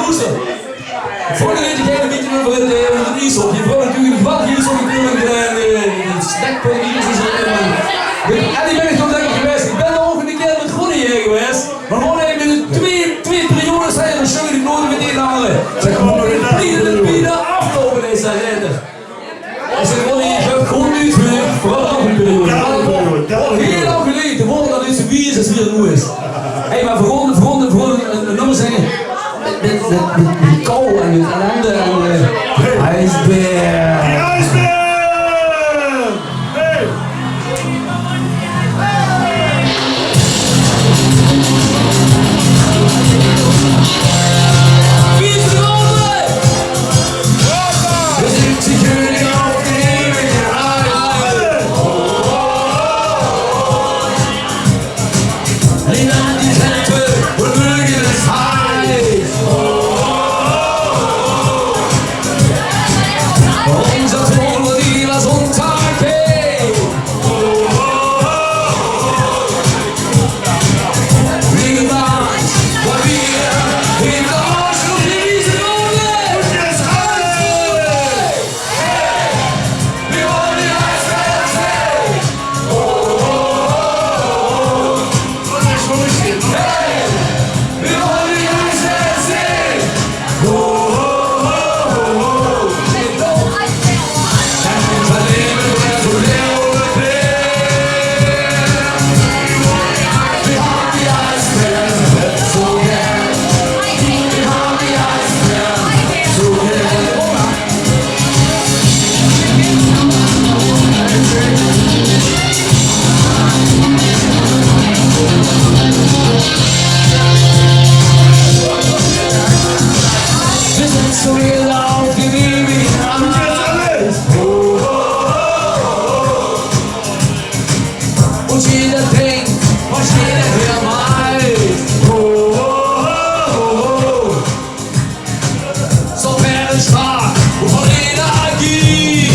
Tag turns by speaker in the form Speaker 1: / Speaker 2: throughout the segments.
Speaker 1: Hoester. Vorige keer ging een beetje over het ishockey. Vooral natuurlijk wat ishockey natuurlijk. Het snackpunt hier is en die ben ik toch lekker geweest. Ik ben ook een keer met Groene hier geweest. Maar gewoon even in de twee periodes zijn er show die nooit met die halen. Ze gewoon bieden aflopen deze reden. Als ik gewoon hier heb gewoon niet genoeg. Vooral nog een periode. Heel lang geleden. De woorden dat is wie is als wie er nu is. Hé, maar voor een nummer zeggen. Met kou en met ellende en ijsbeer.
Speaker 2: Die ijsbeer! Hey!
Speaker 1: Wie is de ronde? We zitten jullie op de eeuwige aarde. Alleen aan die tempen, we mögen es heilig. Unser Thron, die was untergeht. Wie gemacht, weil wir in der Arschloch diesen Runde.
Speaker 2: Und jetzt alle!
Speaker 1: Wir wollen die Eisbären sehen.
Speaker 2: Und jetzt schon nicht hin.
Speaker 1: Hey, wir wollen die Eisbären sehen. Unser Leben wäre so leer ohne Bier. Wir haben die Eisbären so gern. Wir haben die Eisbären so gern. Wir sind so gelaufen, wie wir
Speaker 2: Alles!
Speaker 1: und jeder denkt, was jeder hier meint. So werden stark und voll Energie.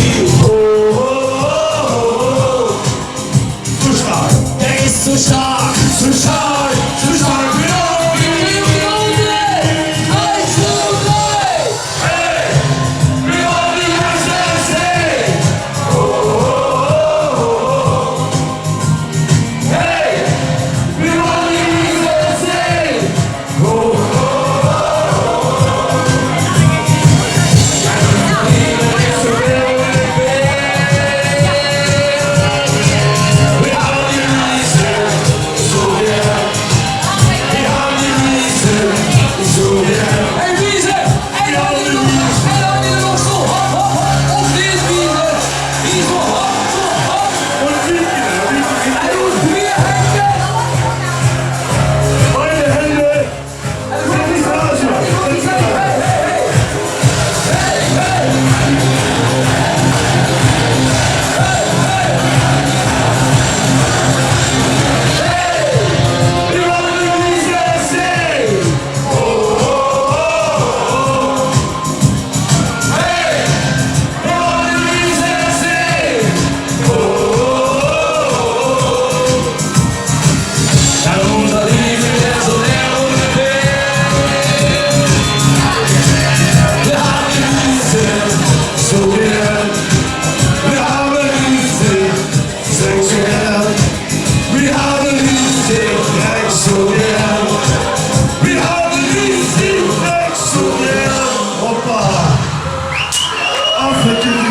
Speaker 2: Zu stark!
Speaker 1: Er ist so stark, so stark, so stark.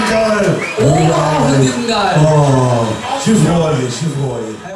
Speaker 2: Geil!
Speaker 1: Oh, dit is geil.
Speaker 2: Oh, je vrolijk, je vrolijk.